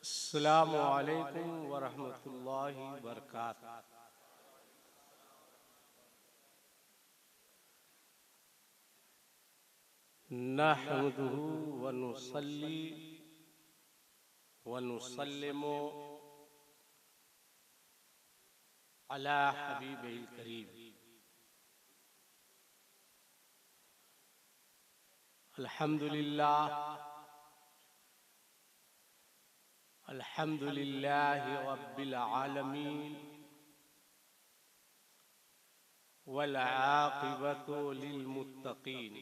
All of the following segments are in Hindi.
अस्सलामु अलैकुम वरहमतुल्लाहि वबरकातुहू। नहमदुहु व नुसल्ली व नुसल्लिमु अला हबीबिल करीम। अल्हम्दुलिल्लाह अल्हम्दुलिल्लाहि रब्बिल आलमीन वल आक़िबतु लिल मुत्तक़ीन।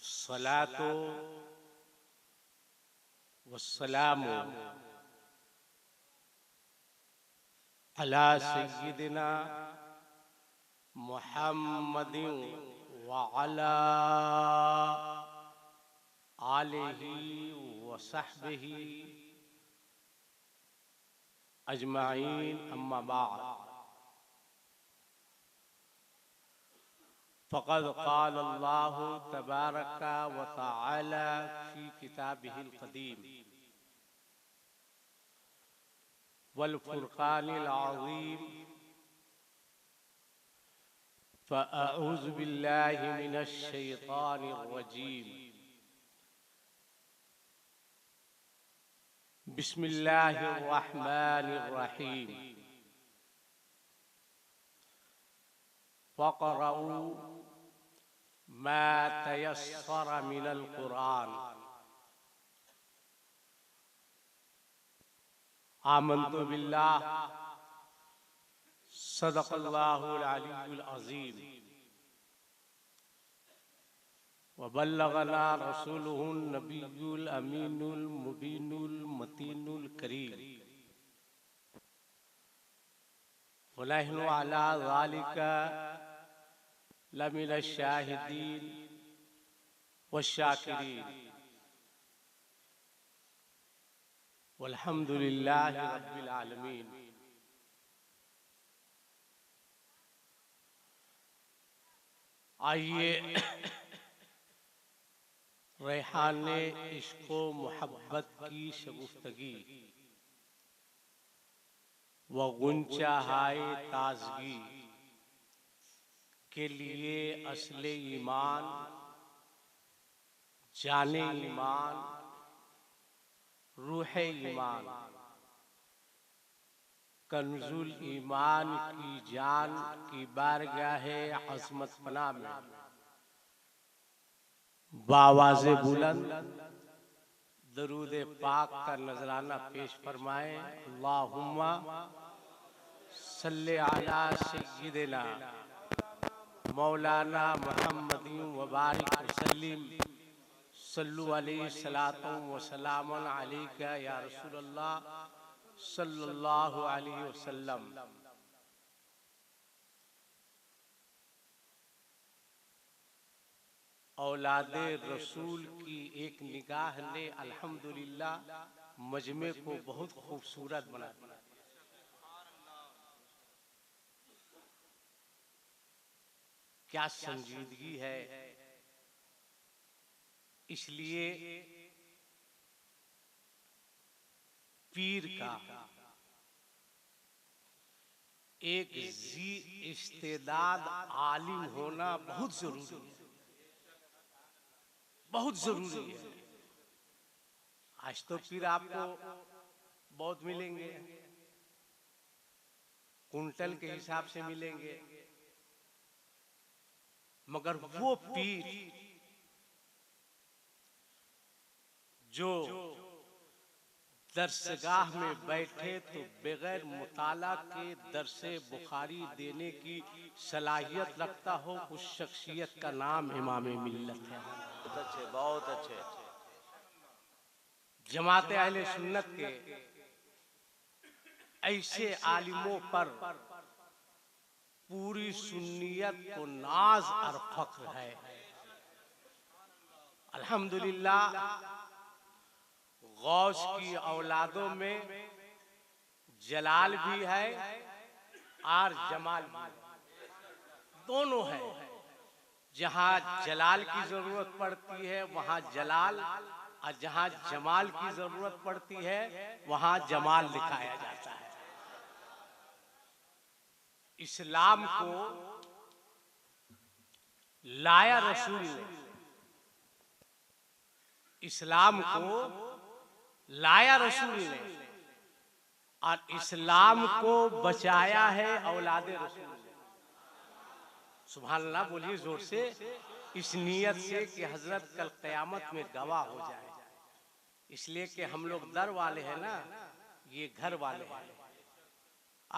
सलातो वस्सलामु अला सय्यिदिना मुहम्मदिन व अला आलिहि व सहबिहि अजमाइन, अम्मा बाद। फ़क़द क़ाल अल्लाहु तबारक व तआला फ़ी किताबिहिल क़दीम वल फ़ुरक़ानिल अज़ीम। फ़अऊज़ु बिल्लाहि मिनश शैतानिर रजीम। बिस्मिल्लाहिर रहमानिर रहीम। फ़क़रऊ मा तयस्सर मिनल क़ुरआन। आमन्तु बिल्लाह सदक़ल्लाहुल अलीयुल अज़ीम व बल्लगना रसूलुहुन नबियुल अमीनुल मुबीनुल मतीनुल करीम व नहनु अला ज़ालिका लमिनश शाहिदीन वश्शाकिरीन वल्हम्दुलिल्लाहि रब्बिल आलमीन। आइए रेहाने इश्क़ो मोहब्बत की शगुफ्तगी व गुंचा हाय ताज़गी के लिए असले ईमान, जाने ईमान, रूहे ईमान, कंजुल ईमान की जान की बारगाहे अज़मत पना में बावाज़े बुलंद दरूद पाक का नजराना पेश फरमाएं। अल्लाहुम्मा सल्ले अला सय्यिदिना मौलाना मुहम्मदिन व बारिक वसल्लिम। सल्लु अलैहि सलातो व सलामुन अलैका या रसूलल्लाह सल्लल्लाहु अलैहि वसल्लम। औलादे रसूल की एक निगाह ने अल्हम्दुलिल्लाह मजमे को बहुत खूबसूरत बना दिया। क्या संजीदगी है। इसलिए पीर का एक जी इस्तेदाद आलिम होना बहुत जरूरी है, बहुत जरूरी है। आज तो पीर आपको बहुत मिलेंगे, कुंटल के हिसाब से मिलेंगे, मगर वो पीर जो दरसगाह में बैठे तो बगैर मुताला के दरसे बुखारी देने की सलाहियत रखता हो, उस शख्सियत का नाम इमाम मिल्लत है। बहुत अच्छे, बहुत अच्छे। जमात अहले सुन्नत के ऐसे आलिमों पर पूरी सुन्नियत को नाज और फख्र है। अल्हम्दुलिल्लाह गौस की औलादों में जलाल भी है और जमाल भी है, दोनों है। जहां जलाल की जरूरत पड़ती है वहां जलाल, और जहां जमाल की जरूरत पड़ती है वहां जमाल दिखाया जाता है। इस्लाम को लाया रसूल ने, इस्लाम को लाया रसूल ने, और इस्लाम को बचाया है औलादे रसूल ने। सुभान अल्लाह बोलिए जोर से, इस नियत से कि हजरत कल कयामत में गवाह हो जाए। इसलिए कि हम लोग दर वाले हैं ना, ये घर वाले हैं।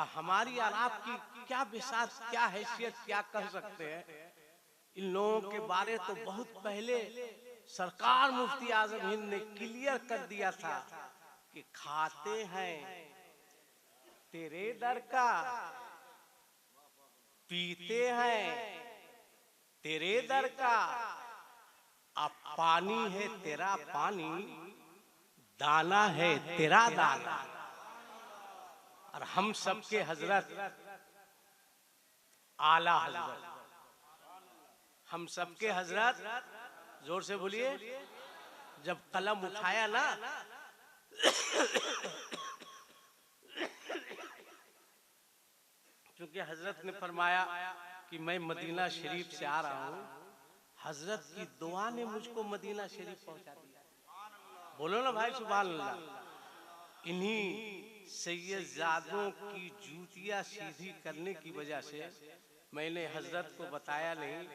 हमारी और आपकी क्या बिसात, क्या हैसियत, क्या कह सकते हैं। इन लोगों के बारे तो बहुत पहले सरकार मुफ्ती आजम हिंद ने क्लियर कर दिया था कि खाते हैं तेरे दर का, पीते हैं तेरे दर का, अब पानी है तेरा पानी, दाना है तेरा दाना। और हम सबके हजरत आला हजरत, हम सबके हजरत, जोर से बोलिए, जब कलम उठाया ना क्योंकि हजरत ने फरमाया कि मैं मदीना शरीफ से आ रहा हूँ, हजरत की दुआ ने मुझको मदीना शरीफ पहुंचा दिया। बोलो ना भाई सुभान अल्लाह। इन्हीं सैयदजादों की जूतियां सीधी करने की वजह से मैंने हजरत को बताया नहीं।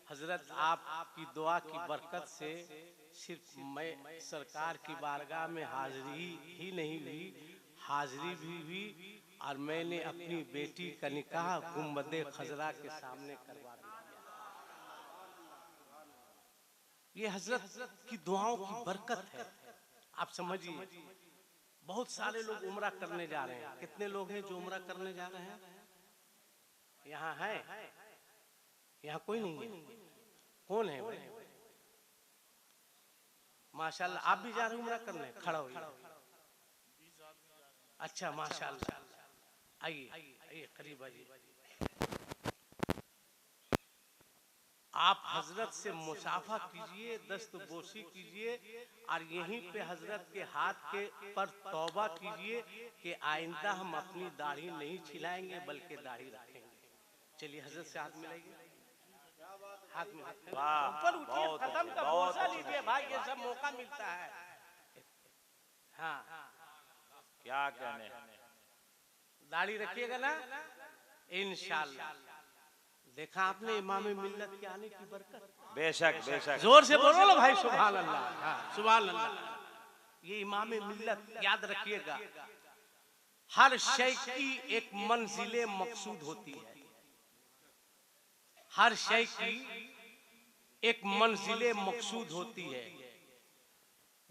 हजरत आपकी दुआ की बरकत से सिर्फ मैं सरकार की बारगाह में हाजिरी ही नहीं हुई, हाजिरी भी हुई, और मैंने अपनी बेटी का निकाह गुंबदे खजरा के सामने करवा दिया। ये हजरत की दुआओं की बरकत है। आप समझिए, बहुत सारे लोग उम्रा करने जा रहे हैं। कितने लोग हैं जो उम्रा करने जा रहे हैं? यहाँ है? यहाँ कोई नहीं है? कौन है भाई? माशाल्लाह, आप भी जा रहे हैं उम्रा करने? खड़ा होइए। अच्छा माशाल्लाह, आइए आइए करीब आइए। आप हजरत से मुसाफा कीजिए, दस्तबोसी कीजिए, और यहीं पे हजरत के हाथ के पर तौबा कीजिए कि आइंदा हम अपनी दाढ़ी नहीं छिलाएंगे बल्कि दाढ़ी रखेंगे। चलिए हजरत से हाथ मिलाइए, हाथ मिलाइए, ऊपर उठिए, खत्म का बोसा लीजिए भाई, ये सब मौका मिलता है। हाँ क्या कहने, दाढ़ी रखिएगा ना इंशाअल्लाह। देखा आपने इमाम मिल्लत के आने की बरकत? बेशक बेशक, जोर से बोलो ना भाई सुभान अल्लाह। हाँ सुभान अल्लाह। ये इमाम मिल्लत, याद रखिएगा, हर शय की एक मंजिले मकसूद होती है। हर शय की एक मंजिले मकसूद होती है,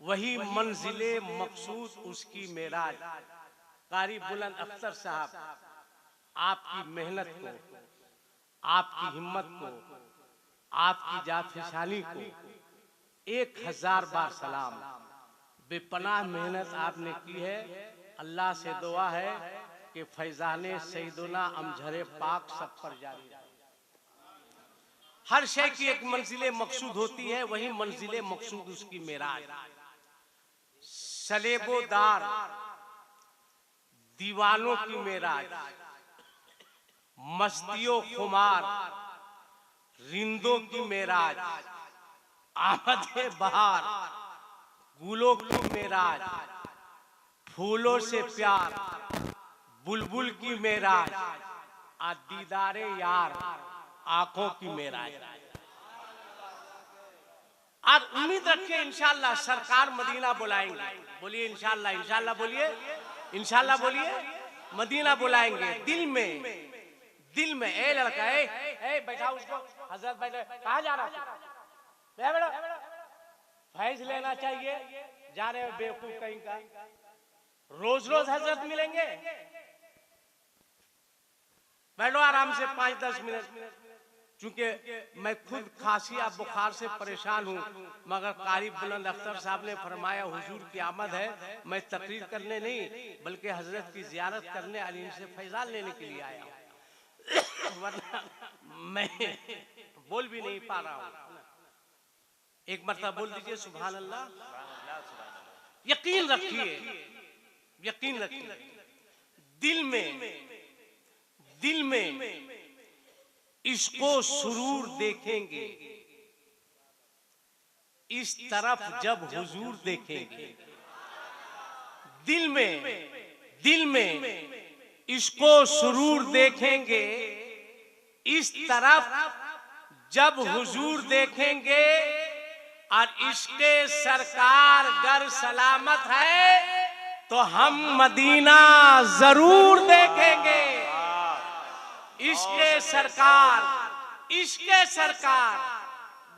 वही मंजिले मकसूद उसकी मेराज। कारी बुलंद अख्तर साहब, आपकी मेहनत को, आपकी हिम्मत को, आपकी जाफिशानी को 1000 बार सलाम। बेपनाह मेहनत आपने की है। अल्लाह से दुआ है कि फैजाने सैयदुना अमझरे पाक सब पर जारी रहे। हर शय की एक मंजिले मकसूद होती है, वही मंजिले मकसूद उसकी मेराज। सलेबोदार दीवानों की मेराज, मस्तियों खुमार रिंदों की मेराज, आमदे बहार गुलों की मेराज, फूलों से प्यार बुलबुल की मेराज, आ दीदारे यार आंखों की मेराज। आज उम्मीद रखिए इंशाअल्लाह सरकार मदीना बुलाएंगे। बोलिए इंशाअल्लाह, इंशाअल्लाह बोलिए, इंशाअल्लाह बोलिए, मदीना बुलाएंगे। दिल में ए लड़का, ए बैठा उसको, हजरत बैठे, कहाँ जा रहा है? फैज लेना चाहिए, जा रहे हो बेवकूफ कहीं का। रोज रोज हजरत मिलेंगे? बैठो आराम से 5-10 मिनट। चूंकि मैं खुद खांसी या बुखार से परेशान हूँ, मगर कारी बुलंद अख्तर साहब ने फरमाया हुजूर की आमद है, मैं तकरीर करने नहीं बल्कि हजरत की जियारत करने और इनसे फैजान लेने के लिए आया हूँ। वरना मैं बोल भी नहीं पा रहा हूं। एक मरतबा बोल दीजिए सुभान अल्लाह। यकीन रखिए, यकीन रखिए, दिल में इसको सुरूर देखेंगे, इस तरफ जब हुजूर देखेंगे। दिल में इसको सुरूर देखेंगे, इस तरफ जब हुजूर देखेंगे, और इसके सरकार गर सलामत है तो हम मदीना जरूर देखेंगे। इसके सरकार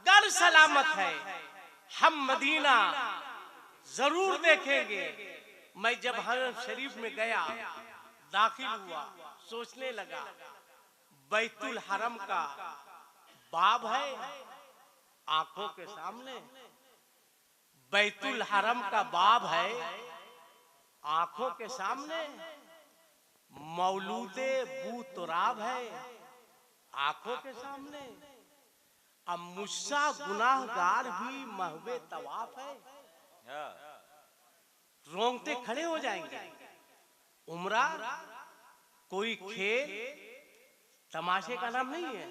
गर सलामत है, हम मदीना जरूर देखेंगे। मैं जब हरम शरीफ में गया, दाखिल हुआ, सोचने लगा बैतुल हरम का बाब है आंखों के सामने, बैतुल हरम का बाब है आंखों के सामने, मौलूदे बू तुराब है आंखों के सामने, अब मुझसा गुनाहगार भी महवे तवाफ है। रोंगटे खड़े हो जाएंगे। उम्रा कोई खेल तमाशे का नाम नहीं है।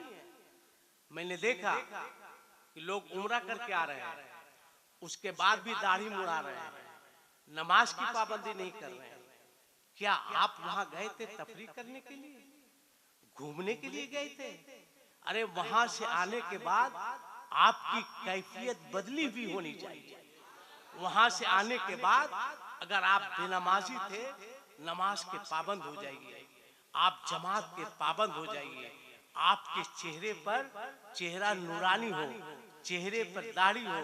मैंने देखा कि लोग उम्रा करके आ रहे हैं, उसके बाद भी दाढ़ी मुड़ा रहे हैं, नमाज की पाबंदी नहीं कर रहे हैं। क्या आप वहां गए थे तफरीक करने के लिए, घूमने के लिए गए थे? अरे वहां से आने के बाद आपकी कैफियत बदली हुई होनी चाहिए। वहां से आने के बाद अगर आप बेनमाजी थे, नमाज के पाबंद हो जाइए, आप जमात के पाबंद हो जाइए, आपके चेहरे पर चेहरा नूरानी हो, चेहरे पर दाढ़ी हो,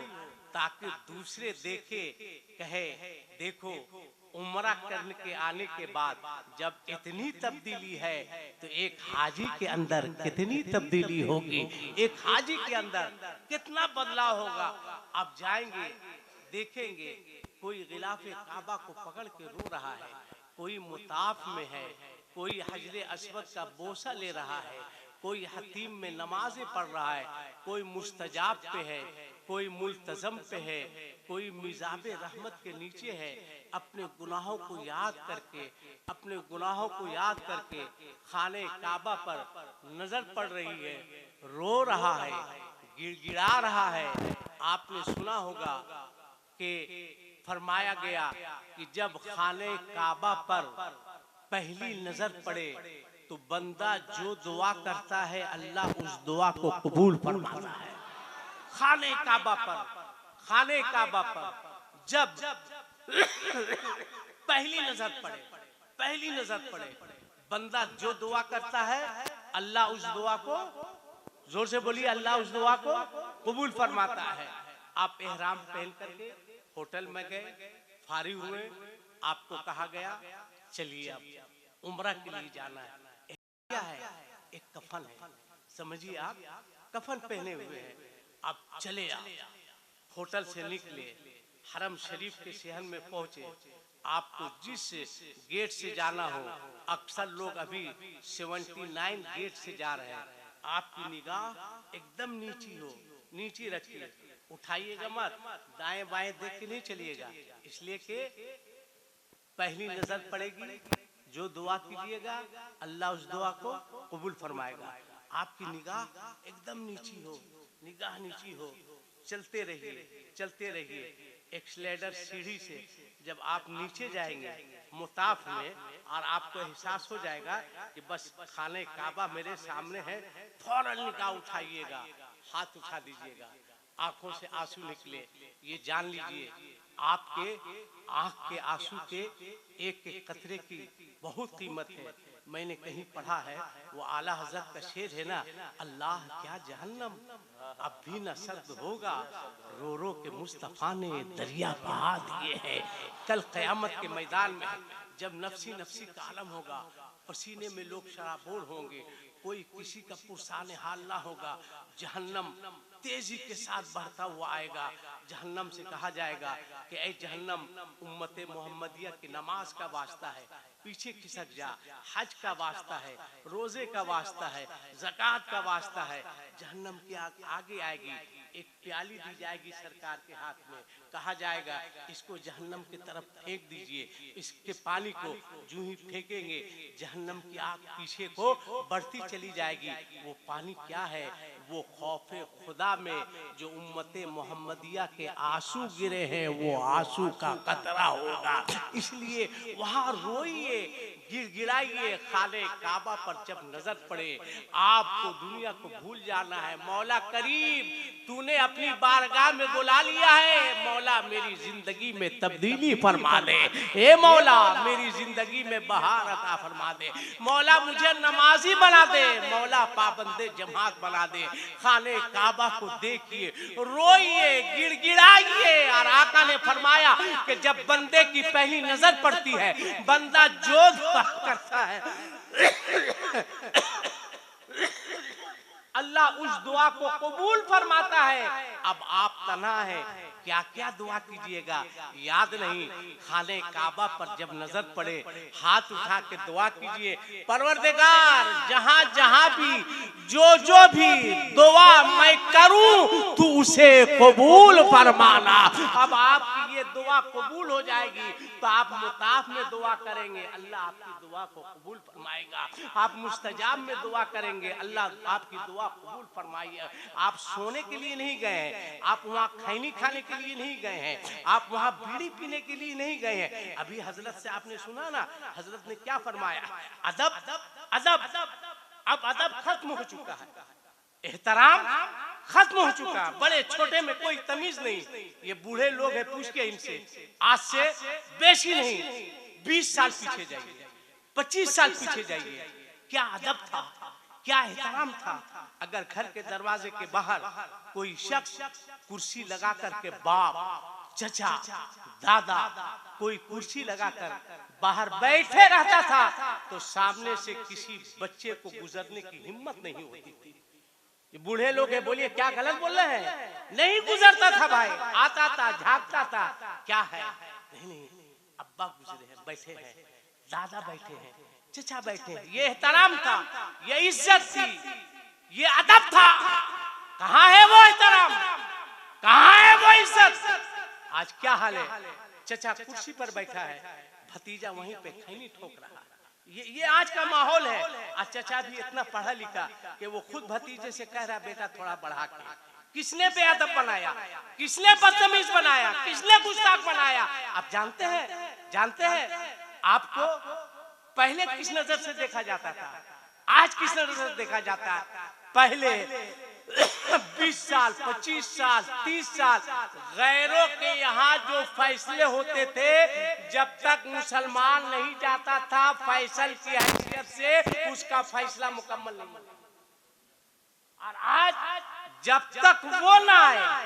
ताकि दूसरे देखे कहे देखो उम्रा करने के आने के बाद जब इतनी तब्दीली है तो एक हाजी के अंदर कितनी तब्दीली होगी, एक हाजी के अंदर कितना बदलाव होगा। आप जाएंगे देखेंगे कोई गिलाफे काबा को पकड़ के रो रहा है, कोई मुताफ में है, कोई हजरे अस्वद का बोसा ले रहा है, कोई हतीम में नमाजें पढ़ रहा है, कोई मुस्तजाब पे है, कोई मुल्तजम पे है, कोई मिजाबे रहमत के नीचे है। अपने गुनाहों को याद करके खाने काबा पर नजर पड़ रही है, रो रहा है, गिड़गिड़ा रहा है। आपने सुना होगा कि फरमाया गया कि जब खाने काबा पर पहली नजर पड़े तो बंदा जो दुआ करता है अल्लाह उस दुआ को कबूल फरमाता है। खाने काबा पर जब पहली नजर पड़े बंदा जो दुआ करता है अल्लाह उस दुआ को, जोर से बोलिए, अल्लाह उस दुआ को कबूल फरमाता है। आप एहराम पहन करके होटल में गए, फारिग हुए, आपको कहा गया चलिए अब उम्रा के लिए जाना है। क्या है? एक कफन है, समझिए आप कफन पहने हुए हैं। अब चले आप होटल से निकले, हरम शरीफ के शहर में पहुंचे। आपको जिस गेट से जाना हो, अक्सर लोग अभी 79 गेट से जा रहे हैं। आपकी निगाह एकदम नीची रखिए, उठाइएगा मत, दाएं बाएं देख के नहीं चलिएगा, इसलिए कि पहली नजर पड़ेगी, जो दुआ कीजिएगा अल्लाह उस दुआ को कबूल फरमाएगा। आपकी निगाह एकदम नीची हो, चलते रहिए। एक्सीलेटर सीढ़ी से जब आप नीचे जाएंगे मुताफ में, और आपको एहसास हो जाएगा कि बस खाने काबा मेरे सामने है, फौरन निगाह उठाइएगा, हाथ उठा दीजिएगा। आंखों से आंसू निकले, ये जान लीजिए आपके आंख के आंसू के एक एक कतरे की बहुत कीमत है। मैंने कहीं पढ़ा है, वो आला हजरत का शेर है ना, अल्लाह क्या जहन्नम अब भी न सर्द होगा, रो रो के मुस्तफा ने दरिया बहा दिए है। कल क़यामत के मैदान में जब नफ्सी का आलम होगा, पसीने में लोग शराबोर होंगे, कोई किसी का पुरसाने हाल ना होगा, जहन्नम तेजी के साथ बढ़ता हुआ आएगा। जहन्नम से कहा जाएगा कि ऐ जहन्नम, उम्मते मोहम्मदिया की नमाज का वास्ता है, पीछे खिसक जा। हज का वास्ता है, रोजे का वास्ता है, ज़कात का वास्ता है। जहन्नम के आगे आएगी, एक प्याली दी जाएगी सरकार के हाथ में, कहा जाएगा इसको जहन्नम की तरफ फेंक दीजिए। इसके पानी को जूं ही फेंकेंगे जहन्नम की आग पीछे को बढ़ती चली जाएगी। वो पानी क्या है? वो खौफे खुदा में जो उम्मते मोहम्मदिया के आंसू गिरे हैं, वो आंसू का कतरा होगा। इसलिए वहां रोइए, गिड़गिड़ाइए। खाने काबा पर जब नजर पड़े, आपको दुनिया को भूल जाना है। मौला करीम, तूने अपनी बारगाह में बुला लिया है। मौला मेरी जिंदगी में तब्दीली फरमा दे। हे मौला मेरी जिंदगी में बहार अता फरमा दे। मौला मुझे नमाजी बना दे। मौला पाबंदे जमात बना दे। खाने काबा को देखिए, रोइए, गिड़गिड़ाइए। और आका ने फरमाया कि जब बंदे की पहली नजर पड़ती है, बंदा जो दुआ करता है अल्लाह उस दुआ को कबूल फरमाता है। अब आप तन्हा है, क्या क्या दुआ कीजिएगा याद नहीं। खाने काबा पर जब नजर पड़े, हाथ उठा के दुआ कीजिए, परवरदिगार जहां जहां भी जो भी दुआ मैं करूं तू उसे कबूल फरमाना। अब आपकी ये दुआ कबूल हो जाएगी तो आप मुताफ में दुआ करेंगे, अल्लाह आपकी दुआ को कबूल फरमाएगा। आप मुस्तजाब में दुआ करेंगे, अल्लाह आपकी दुआ कबूल फरमाइए। आप सोने के लिए नहीं गए हैं, आप वहाँ खैनी खाने के लिए नहीं गए हैं, आप वहाँ बीड़ी पीने के लिए नहीं गए हैं। अभी हजरत से आपने सुना ना, हजरत ने क्या फरमाया? अदब अदब। अब अदब खत्म हो चुका है, एहतराम खत्म हो चुका। बड़े छोटे में कोई तमीज नहीं। ये बूढ़े लोग हैं, पूछ के इनसे, आज से बेशी नहीं 20 साल पीछे जाइए, 25 साल पीछे जाइए। क्या अदब था, क्या एहतराम था। अगर घर के दरवाजे के बाहर कोई शख्स कुर्सी लगा करके, बाप, चचा, दादा कोई कुर्सी लगाकर बाहर बैठे रहता था तो सामने से किसी बच्चे को गुजरने की हिम्मत नहीं होती थी। ये बूढ़े लोग हैं, बोलिए क्या गलत बोल रहे हैं? नहीं गुजरता था भाई, आता था, झांकता था। क्या है? नहीं, अब्बा गुजरे हैं, बैठे हैं, दादा बैठे हैं, चचा बैठे हैं। ये एहतराम था, ये इज्जत थी, ये अदब था। कहाँ है वो एहतराम, कहाँ है वो इज्जत? आज क्या हाल है? चचा कुर्सी पर बैठा है, भतीजा वहीं पे खैनी ठोक रहा है। ये आज का माहौल है। आज चचा भी इतना पढ़ा लिखा कि वो खुद भतीजे से कह रहा, बेटा थोड़ा बढ़ा के। किसने बेअदब बनाया, किसने बदतमीज बनाया, किसने गुस्ताख बनाया? आप जानते हैं आपको पहले किस नजर से देखा जाता था, आज किस नजर से देखा जाता है? पहले 20 साल, 25 साल, 30 साल गैरों के यहाँ जो फैसले होते थे, जब तक मुसलमान नहीं जाता था फैसल की हैसियत से उसका फैसला मुकम्मल नहीं होता। और आज जब तक वो ना आए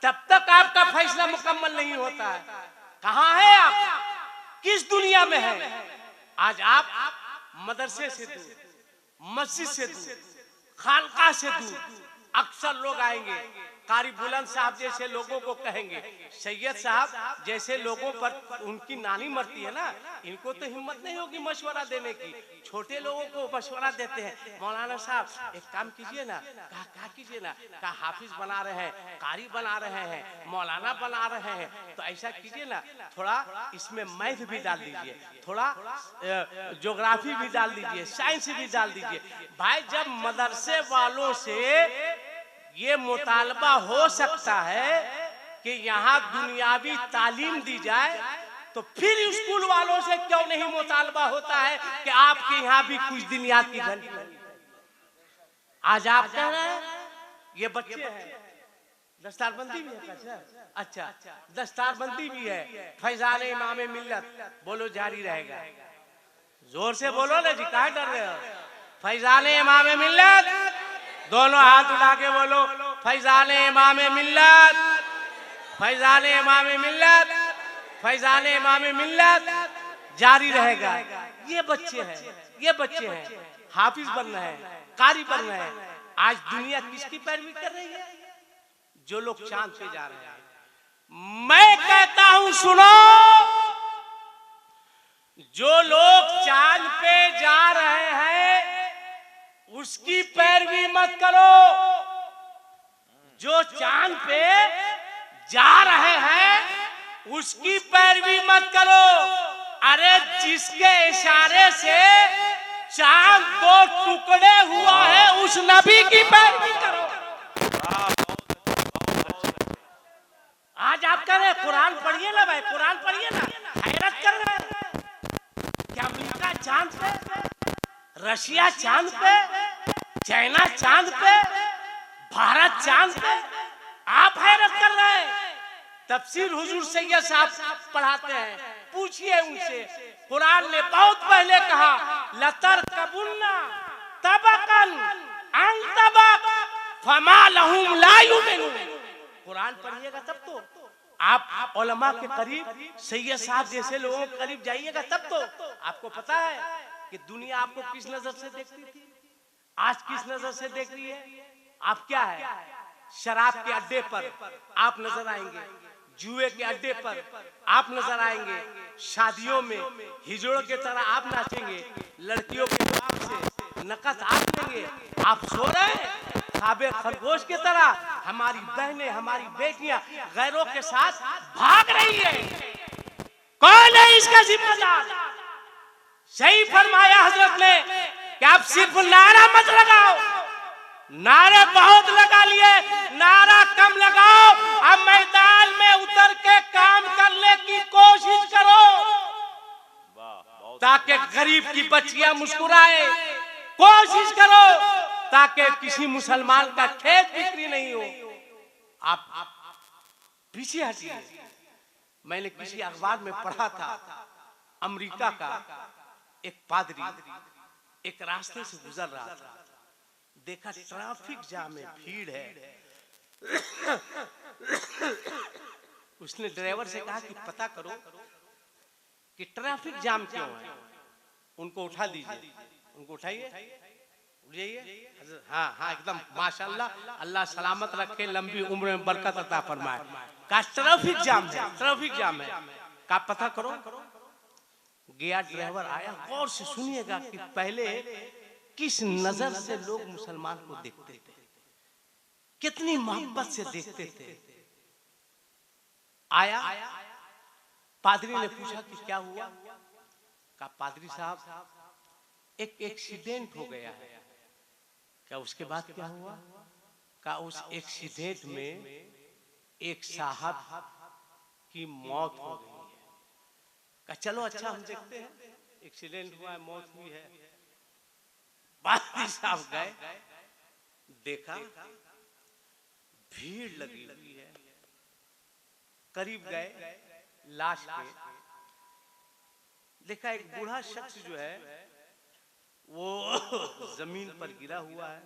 तब तक आपका फैसला मुकम्मल नहीं होता है। कहाँ है आप, किस दुनिया में है? आज आप मदरसे से दूर, मस्जिद से दूर, खानका से दूर। अक्सर लोग आएंगे, कारी बुलंद साहब जैसे लोगों को कहेंगे, सैयद साहब जैसे लोगों पर उनकी नानी मरती है ना, इनको तो हिम्मत नहीं होगी मशवरा देने की। छोटे लोगों को मशवरा देते हैं, मौलाना साहब एक काम कीजिए ना। कहा कीजिए ना? कहा हाफिज बना रहे हैं, कारी बना रहे हैं, मौलाना बना रहे हैं, तो ऐसा कीजिए ना, थोड़ा इसमें मैथ भी डाल दीजिए, थोड़ा ज्योग्राफी भी डाल दीजिए, साइंस भी डाल दीजिए। भाई जब मदरसे वालों से ये मुतालबा हो सकता है कि यहाँ दुनियावी तालीम दी जाए, तो फिर स्कूल वालों से क्यों नहीं मुतालबा होता है कि आपके यहाँ भी कुछ दिन याद की घंटी? आज आप कह रहे हैं ये बच्चे हैं, दस्तारबंदी भी है। अच्छा, दस्तारबंदी भी है, फैजान इमाम मिल्लत बोलो जारी रहेगा। जोर से बोलो ना जी, काहे डर रहे हो? फैजान इमाम मिल्लत, दोनों हाथ उठा के बोलो, फैजान इमाम मिल्लत, फैजान इमाम मिल्लत, फैजान इमाम मिल्लत जारी रहेगा। ये बच्चे हैं, हाफिज बन रहे हैं, कारी बन रहे हैं। आज दुनिया किसकी पैरवी कर रही है? जो लोग चांद पे जा रहे हैं। मैं कहता हूं सुनो, जो लोग चांद पे जा रहे हैं उसकी पैरवी मत करो। जो चांद पे जा रहे हैं उसकी पैरवी मत करो। अरे जिसके इशारे से चांद दो टुकड़े हुआ है उस नबी की पैरवी करो। आज आप कह रहे कुरान पढ़िए ना भाई, कुरान पढ़िए ना, हैरत कर रहे हैं। क्या अमेरिका चांद पे, रशिया चांद पे, चाइना चांद पे, भारत चांद पे, आप हैरत कर रहे हैं। तफसीर हुजूर सैयद साहब पढ़ाते हैं, पूछिए उनसे। कुरान ने बहुत पहले कहा लतर कबुन्ना तबकन अन तबक फमा लहुम ला युमिनून। कुरान पढ़िएगा तब तो आप उलमा के करीब, सैयद साहब जैसे लोगों के करीब जाइएगा तब तो आपको पता है कि दुनिया आपको किस नजर से देखती थी, आज किस नजर से देख रही है। आप क्या है, शराब के अड्डे पर आप नजर आएंगे, जुए के अड्डे पर आप नजर आएंगे, शादियों में हिजड़ों की तरह आप नाचेंगे, लड़कियों के नाम से नकद आप लेंगे। आप सो रहे हैं खाबे खरगोश की तरह, हमारी बहनें, हमारी बेटियां गैरों के साथ भाग रही है। कौन है इसका जिम्मेदार? सही फरमाया हजरत ने कि आप सिर्फ नारा मत लगाओ, नारे बहुत लगा लिए, नारा कम लगाओ। अब मैदान में उतर के काम करने की कोशिश करो ताकि गरीब की बच्चियां मुस्कुराए। कोशिश करो ताकि किसी मुसलमान का खेत बिक्री नहीं हो। आप पीछे हटिए। मैंने किसी अखबार में पढ़ा था, अमेरिका का एक पादरी एक रास्ते से गुजर रहा था, देखा ट्रैफिक जाम में भीड़ है। उसने ड्राइवर से कहा कि पता करो कि ट्रैफिक जाम क्यों है, उनको उठा दीजिए। उनको उठाइए, उठाइए। हाँ हाँ एकदम माशाल्लाह, अल्लाह सलामत रखे, लंबी उम्र में बरकत अता फरमाए। का ट्रैफिक जाम है, ट्रैफिक जाम है, का पता करो। गया, ड्राइवर आया। गौर से सुनिएगा कि पहले किस नजर से लोग मुसलमान को देखते थे, कितनी मोहब्बत से देखते थे। आया, पादरी ने पूछा कि क्या हुआ। कहा पादरी साहब एक एक्सीडेंट हो गया है। क्या उसके बाद क्या हुआ? कहा उस एक्सीडेंट में एक साहब की मौत हो गई है। कहा चलो अच्छा हम देखते हैं, एक्सीडेंट हुआ है, मौत हुई है। पादरी साहब गए, देखा भीड़ लगी हुई है, करीब गए लाश के, देखा एक बूढ़ा शख्स जो है वो जमीन पर गिरा हुआ है,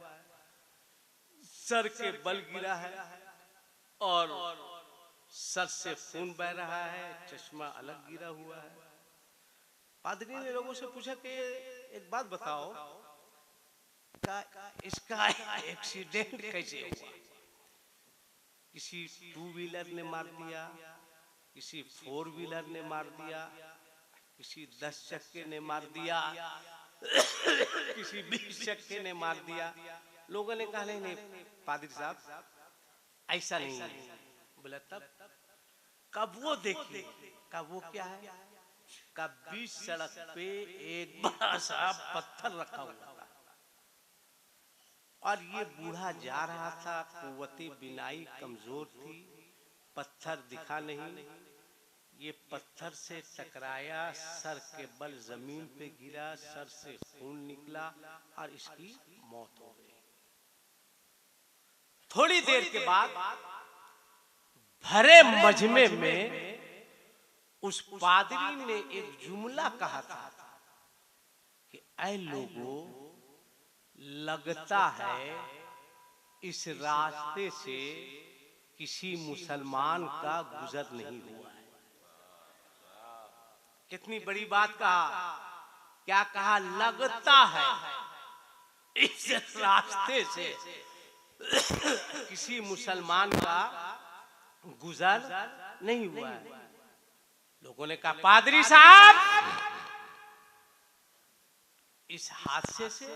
सर के बल गिरा है और सर से खून बह रहा है, चश्मा अलग गिरा हुआ है। पादरी ने लोगों से पूछा कि एक बात बताओ, इसका एक्सीडेंट कैसे हुआ? किसी टू व्हीलर ने मार दिया, किसी फोर व्हीलर ने मार दिया, किसी 10 चक्के ने मार दिया, किसी 20 चक्के ने मार दिया। लोगों ने कहा नहीं पादरी साहब ऐसा नहीं है। बोला तब? कब वो देखिए। कब वो क्या है? कब बीच सड़क पे एक बड़ा सा पत्थर रखा हुआ था और ये बूढ़ा जा रहा था, कुव्वते बिनाई कमजोर थी, पत्थर दिखा नहीं, ये पत्थर से टकराया, सर के बल जमीन पे गिरा, सर से खून निकला और इसकी मौत हो गई। थोड़ी देर के बाद भरे मजमे में उस पादरी ने एक जुमला कहा था कि ऐ लोगों, लगता है इस रास्ते से किसी मुसलमान का गुजर नहीं हुआ है। कितनी बड़ी बात कहा। क्या कहा? लगता है इस रास्ते से किसी मुसलमान का गुजर नहीं हुआ है। लोगों ने कहा पादरी साहब इस हादसे से,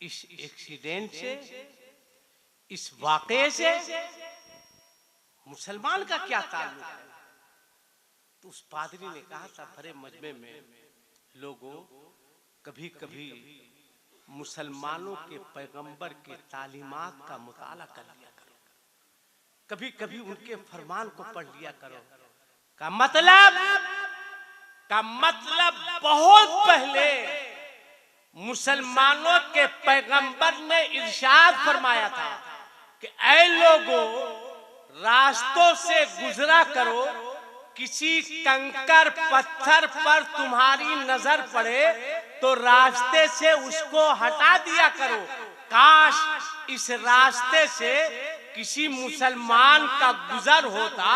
इस एक्सीडेंट से, इस वाकये से मुसलमान का क्या ताल्लुक है? तो उस पादरी ने कहा था भरे मजमे में, लोगों कभी कभी मुसलमानों के पैगंबर की तालीमात का मुताला कर लिया करो, कभी कभी उनके फरमान को पढ़ लिया करो। का मतलब बहुत पहले मुसलमानों के पैगंबर ने इरशाद फरमाया था कि ऐ लोगों, रास्तों से गुजरा करो, किसी कंकर पत्थर पर तुम्हारी नजर पड़े तो रास्ते से उसको हटा दिया करो। काश इस रास्ते से किसी मुसलमान का गुजर होता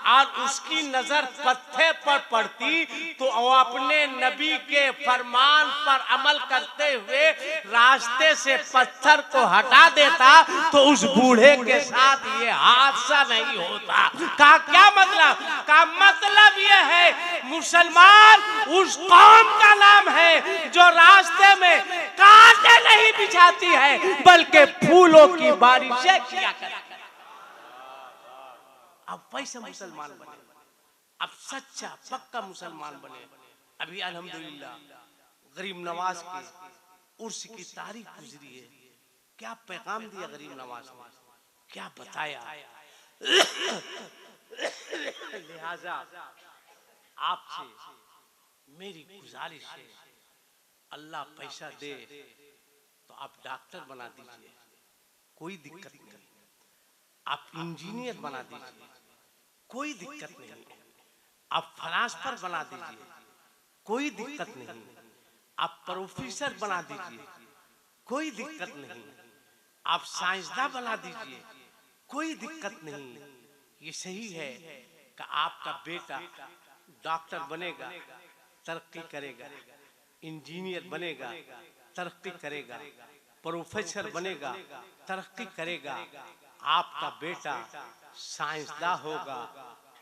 और उसकी नजर पत्थर पर पड़ती तो वो अपने नबी के फरमान पर अमल करते हुए रास्ते से पत्थर को हटा देता तो उस बूढ़े के साथ ये हादसा नहीं होता। का क्या मतलब? का मतलब ये है मुसलमान उस कौम का नाम है जो रास्ते में कांटे नहीं बिछाती है बल्कि फूलों की बारिशें किया करती। अब वैसे मुसलमान बने, अब सच्चा पक्का मुसलमान बने। अभी अल्हम्दुलिल्लाह गरीब नवाज के उर्स की तारीख गुजरी है। क्या पैगाम दिया गरीब नवाज ने, क्या बताया। लिहाजा आपसे मेरी गुजारिश है, अल्लाह पैसा दे तो आप डॉक्टर बना दीजिए, कोई दिक्कत नहीं। आप इंजीनियर बना दीजिए, कोई दिक्कत नहीं। आप फिलासफर बना दीजिए, कोई दिक्कत नहीं। आप प्रोफेसर बना दीजिए, कोई दिक्कत नहीं। आप साइंसदान बना दीजिए, कोई दिक्कत नहीं। ये सही है कि आपका बेटा डॉक्टर बनेगा, तरक्की करेगा, इंजीनियर बनेगा, तरक्की करेगा, प्रोफेसर बनेगा, तरक्की करेगा। आपका बेटा साइंसदान होगा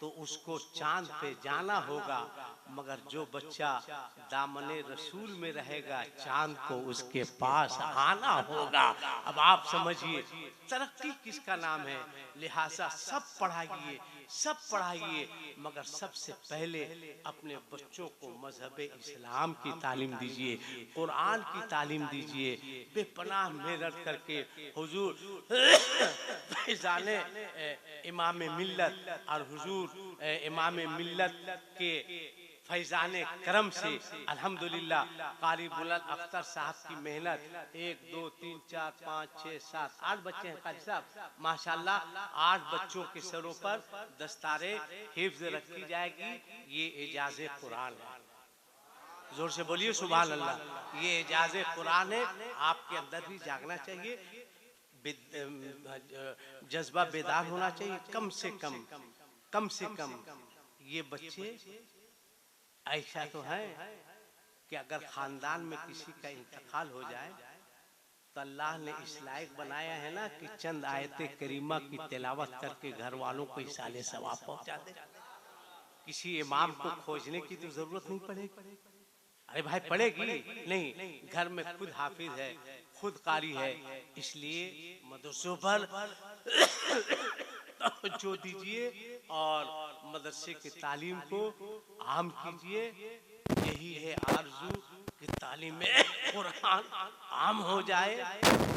तो उसको चांद पे जाना होगा, मगर जो बच्चा दामने रसूल में रहेगा चांद को उसके पास आना होगा। अब आप समझिए तरक्की किसका नाम है। लिहाजा सब पढ़ाइए, सब पढ़ाइए, मगर सबसे पहले अपने बच्चों को मजहब इस्लाम की तालीम दीजिए, कुरान की तालीम दीजिए। बेपनाह मेहनत करके हुजूर फैजाने इमाम मिल्लत और हुजूर इमाम मिल्लत के फैजाने करम से अल्हम्दुलिल्लाह कारी बुलंद अख्तर साहब की मेहनत 1 2 3 4 5 6 7 8 बच्चे हैं कारी साहब माशाल्लाह। 8 बच्चों के सरों पर दस्तारे हिफ्ज रखी जाएगी। ये एजाज़े कुरान है, जोर से बोलिए सुभान अल्लाह। ये एजाज़े कुरान है, आपके अंदर भी जागना चाहिए, जज्बा बेदार होना चाहिए। कम से कम ये बच्चे ऐसा तो है कि अगर खानदान में किसी का इंतकाल हो जाए तो अल्लाह ने इस लायक बनाया है ना कि चंद आयते करीमा की तिलावत करके घर वालों को इसाले सवाब पहुंचा दे। किसी इमाम को खोजने की तो जरूरत नहीं पड़ेगी। अरे भाई पड़ेगी नहीं, घर में खुद हाफिज है, खुद कारी है, इसलिए मदरसों पर जो दीजिए और मदरसे की तालीम को आम कीजिए। यही है आरजू कि तालीम कुरान आम हो जाए,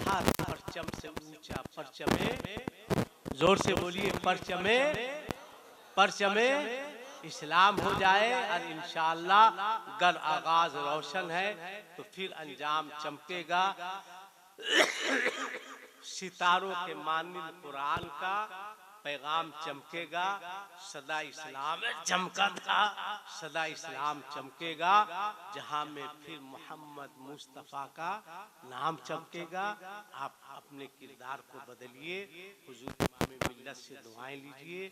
हर परचम से ऊंचा परचमे, जोर से बोलिए परचमे इस्लाम हो जाए। और इंशाअल्लाह अगर आगाज रोशन है तो फिर अंजाम चमकेगा। सितारों के मानिंद कुरान का पैगाम चमकेगा। सदा इस्लाम चमका था, सदा इस्लाम चमकेगा। जहां में फिर मोहम्मद मुस्तफ़ा का नाम चमकेगा। आप अपने किरदार को बदलिए, हुजूर इमाम मिल्लत से दुआएं लीजिए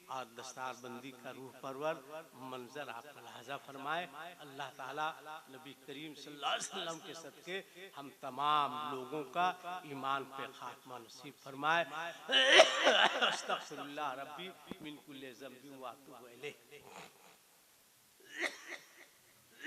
और दस्तारबंदी का रूह परवर मंजर आपका लिहाजा फरमाए। अल्लाह ताला नबी करीम सल्लल्लाहु अलैहि वसल्लम के सदके हम तमाम लोगों का ईमान पे खात्मा नसीब फरमाए। अस्तगफिरुल्लाह रब्बी मिन कुल्ली ज़ंबिन व अतूबु इलैह।